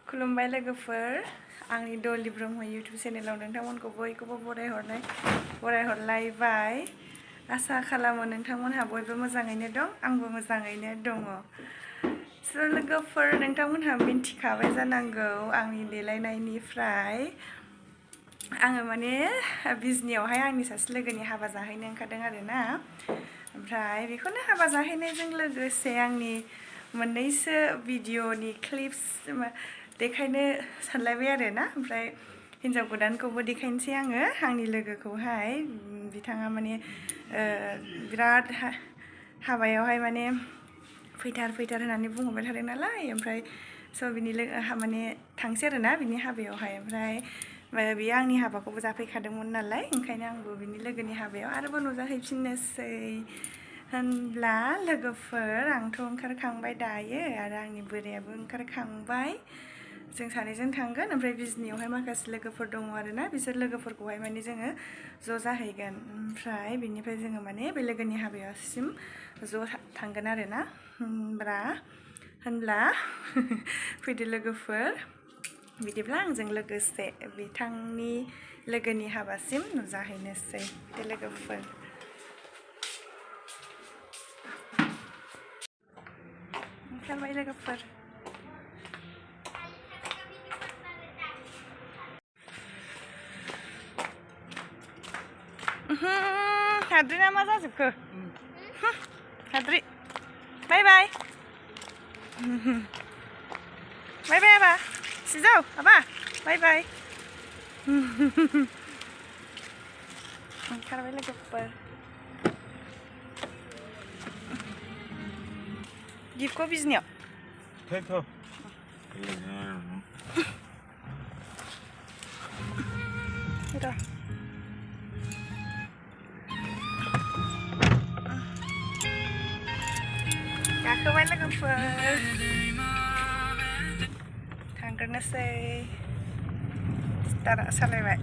खुलुमबाय लोगोफोर आंनि डलि ब्रह्म इउटुब चेनेलाव नोंथांमोनखौ बयखौबो बरायहरलायबाय आसा खालामो नोंथांमोनहा बयबो मोजाङैनो दं आंबो मोजाङैनो दङ स' लोगोफोर नोंथांमोनहा मिन्थिखाबाय जानांगौ आंनि देलायनायनिफ्राय आङो माने बिजनियावहाय आंनि सासे लोगोनि हाबा जाहैनो ओंखारदों आरोना ओमफ्राय बेखौनो हाबा जाहैनायजों लोगोसे आंनि मोननैसो भिडिअनि क्लिप्स देखायनो सानलायबाय आरोना ओमफ्राय हिन्जाव गोदानखौबो देखायनोसै आङो आंनि लोगोखौहाय बिथाङा माने बिराद हाबायावहाय माने फैथार होननानै बुंहरबाय थादों नालाय ओमफ्राय स' बिनि माने थांसै आरोना बिनि हाबायावहाय ओमफ्राय बियो आंनि हाबाखौबो जाफैखादोंमोन नालाय ओंखायनो आंबो बिनि लोगोनि हाबायाव आरोबाव नुजाहैफिननोसै होनब्ला लोगोफोर आंथ' ओंखारखांबाय दायो आरो आंनि बोरायाबो ओंखारखांबाय जों सानैजों थांगोन ओमफ्राय बिजनियावहाय माखासे लोगोफोर दङ आरोना बिसोर लोगोफोरखौहाय माने जोङो ज' जाहैगोन ओमफ्राय बिनिफ्राय जोङो माने बे लोगोनि हाबायावसिम ज' थांगोन आरोना होनब्ला फैदो लोगोफोर बिदिब्ला आंजों लोगोसे बिथांनि लोगोनि हाबासिम नुजाहैनोसै फैदो लोगोफोर ओंखारबाय लोगोफोर हाद्रि ना मा जाजोबखो हाद्रि बाय बाय आबा सिजौ आबा बाय बाय ओंखारबाय लोगोफोर गिफ्टखौ बिजनियाव गाखोबाय लोगोफोर थांग्रोनोसै स्टारा सालायबाय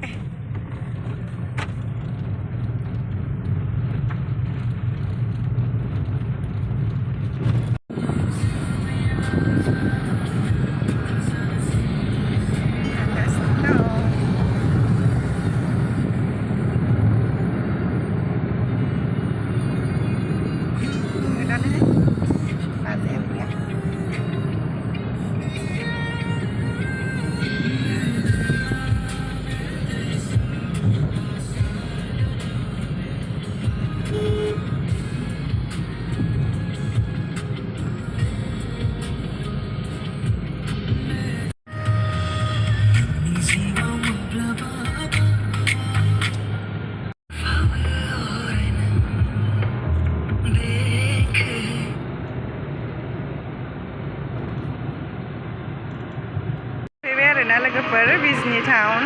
लोगोफोर बिजनि टाउन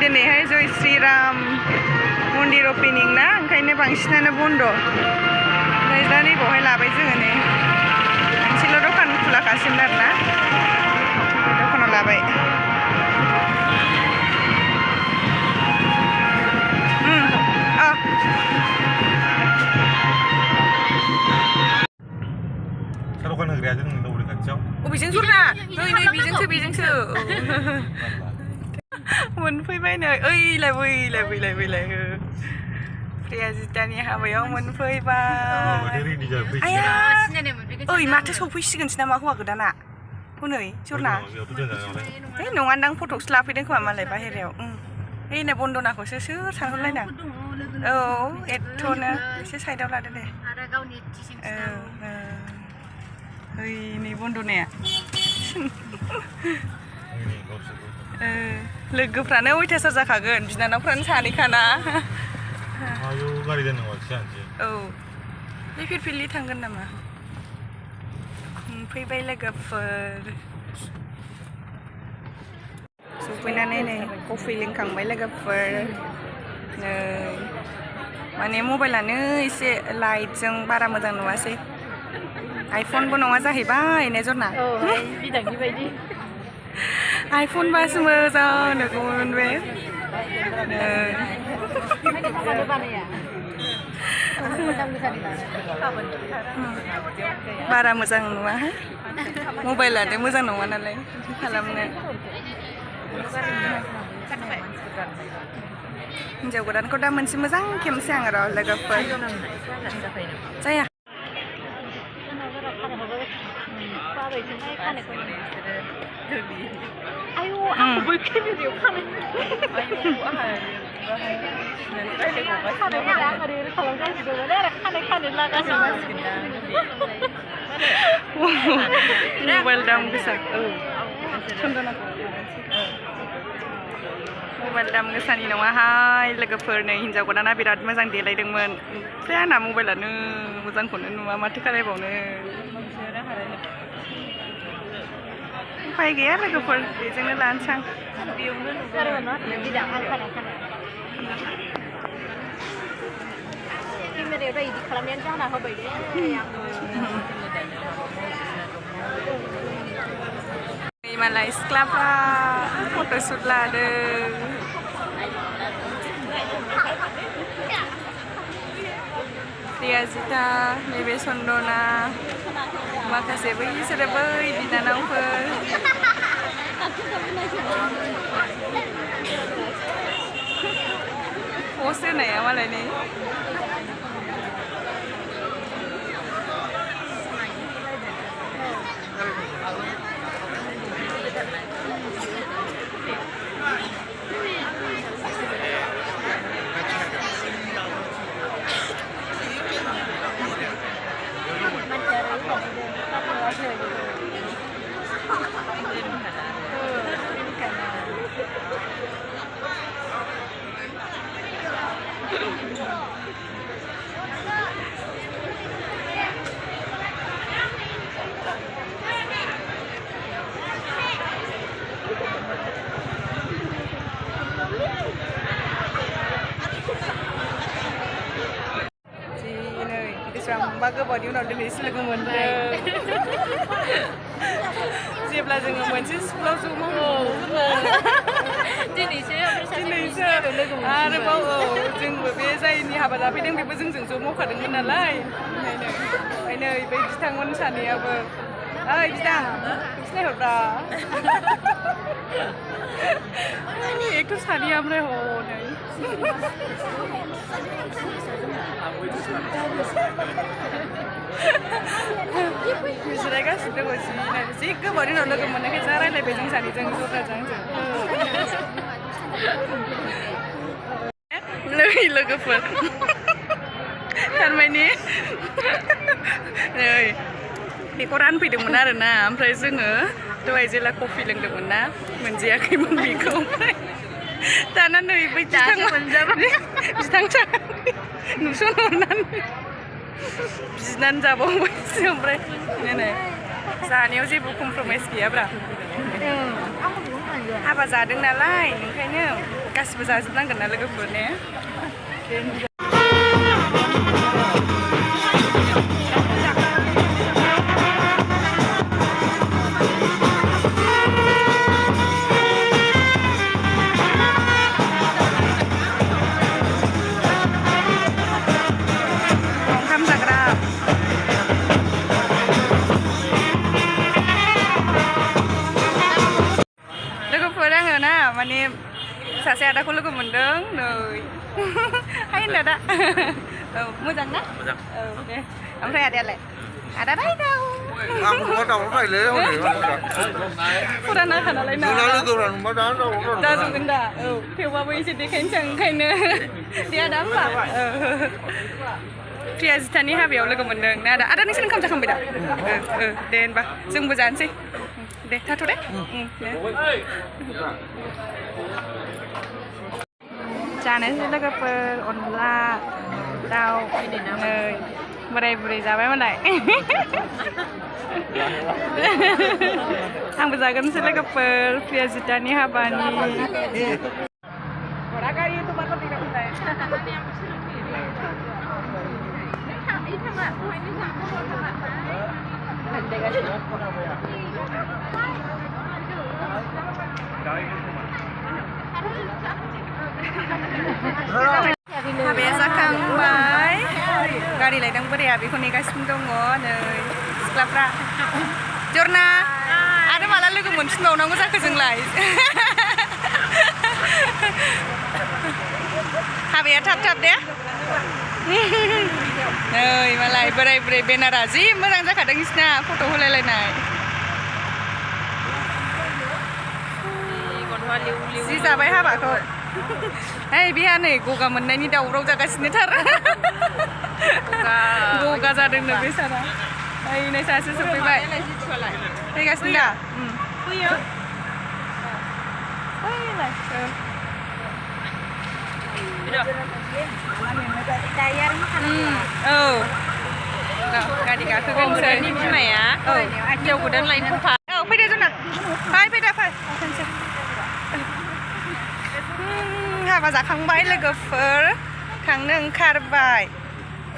दिनैहाय जय श्रीराम मन्दिर अपेनिं ना ओंखायनो बांसिनानो बन्द' ओमफ्राय दा नैबावहाय लाबाय जोङो नै मोनसेल' दखान खुलाखासिमोन आरोना बे दखानाव लाबाय दखान होग्राया जों दौरि खाथियाव अबेजों जरना नै बेजोंसो मोनफैबाय नै ओइलाय बैलाय प्रिया जितानि हाबायाव मोनफैबाय आया ओइ माथो सफैसिगोनसो नामा हौवा गोदाना हनै जरना है नङादां फट'सो लाफैदों खोमा मालाय बाहेरायाव है नै बन्दनाखौसो सोर सानहरलायदां औ एथ'नो एसे साइडआव लादो दे ओइ नै बन्दनाया लोगोफ्रानो अयथासार जाखागोन बिनानावफ्रानो सानैखाना औ बे फिरफिलि थांगोन नामा फैबाय लोगोफोर सफैनानै नै कफि लोंखांबाय लोगोफोर नै माने मबाइलानो एसे लाइटजों बारा मोजां नुवासै आइफनबो नङा जाहैबाय ने जरना बिदांनि बायदि आइफन बासो मोजां नुगौमोन बे बारा मोजां नुवा मबाइलानो मोजां नङा नालाय खालामनो हिन्जाव गोदानखौ दा मोनसे मोजां खेमसै आं र' लोगोफोर जाया 아유, 아, 뭘 캐비리요, 카네. 아이고, 카네, 아가리를 가만가지고, 내가 카네 나가서 맛있겠다. mobile dalam besar mobile dalam besarनि नङाहाय लोगोफोरनो हिन्जाव गोदाना बिराद मोजां देलायदोंमोन ओमफ्राय आंना मबाइलानो मोजांखौनो नुवा माथो खालायबावनो उफाय गैया लोगोफोर बेजोंनो लानोसै आं केमेरायाव दा इदि खालामनायानो जाना होबाय दे मालाय सिख्लाफ्रा फट'शुट लादों प्रियाजिता नैबे सन्दना माखासे बैसोरो बै बिनानावफोर पस्ट होनाया मालाय नै बेसेबांबा गोबावनि उनाव दिनैसो लोगो मोनदों जेब्ला जोङो मोनसे स्कुलाव ज' मावो दिनैसो आरोबाव जोंबो बे जायनि हाबा जाफैदों बेबो जोंजों ज' मावखादोंमोन नालाय ओमफ्राय नै बै बिथांमोन सानैयाबो ओइ बिदां सिनायहरब्रा एकथ' सानैया ओमफ्राय हनै जिरायगासिनो दङ जि गोबावनि उनाव लोगो मोननायखाय जा रायलायबाय जों सानैजों ज'राजों नै लोगोफोर थारमाने नै बेखौ रानफैदोंमोन आरोना ओमफ्राय जोङो दहाय जेला कफि लोंदोंमोन ना मोनजायाखैमोन बेखौ ओमफ्राय दाना नै बै बिथां नुसनहरनानै बिनानै जाबावबायसो ओमफ्राय नै जानायाव जेबो कमप्रमाइस गैयाब्रा हाबा जादों नालाय ओंखायनो गासिबो जाजोबनांगोन ना लोगोफोर ने माने सासे आदाखौ लोगो मोनदों नै हाय आदा औ मोजां ना मोजां औ दे ओमफ्राय आदायालाय आदा रायदाव आं नुबा दावराव जायोलै हनै फुराना खानालाय ना नोंना लोगोफ्रा नुबा दावराव जाजोबगोन दा औ थेवबाबो एसे देखायनोसै आं ओंखायनो दे आदा होमबा प्रियाजितानि हाबायाव लोगो मोनदों ना आदा नोंसोर ओंखाम जाखांबाय दा दे होनबा जोंबो जानोसै दे थाथ' दे जानोसै लोगोफोर अनला दाउ नै बोराय बुरै जाबाय मालाय आंबो जागोनसै लोगोफोर प्रियाजितानि हाबानि हाबाया जाखांबाय गारि लायदों बोराया बेखौ नेगासिनो दङ नै सिख्लाफ्रा जरना आरो माला लोगो मोनफिनबावनांगौ जाखो जोंलाय हाबाया थाब थाब दे नै मालाय बोराय बुरै बेनारा जि मोजां जाखादों बिसिना फट' होलायलायनाय जि जाबाय हाबाखौ ओइ बिहा नै गगा मोननायनि दावराव जागासिनो थार गगा जादोंनो बे सारा ओइ नै सासे सफैबाय फैगासिनो दा फैयो औ गारि गाखोगोनसै बिमाया हिन्जाव गोदान लायनो फा औ फैदो जोंना फैदो हाबा जाखांबाय लोगोफोर थांनो ओंखारबाय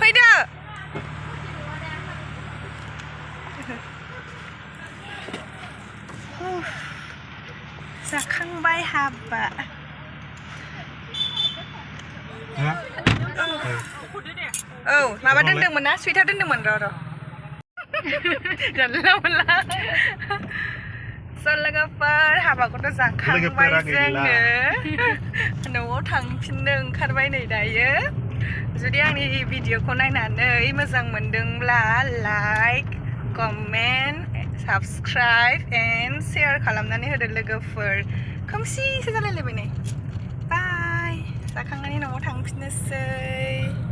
फैदो जाखांबाय हाबा औ माबा दोन्दोंमोन ना सुइटार दोन्दोंमोन र' जानला मोनला लोगोफोर हाबाखौथ' जाखांबाय जोङो न'आव थांफिननो ओंखारबाय नै दायो जुदि आंनि भिडिअखौ नायनानै मोजां मोनदोंब्ला like comment subscribe and share खालामनानै होदो लोगोफोर खोमसिसो जालायलायबाय नै बाय जाखांनानै न'आव थांफिननोसै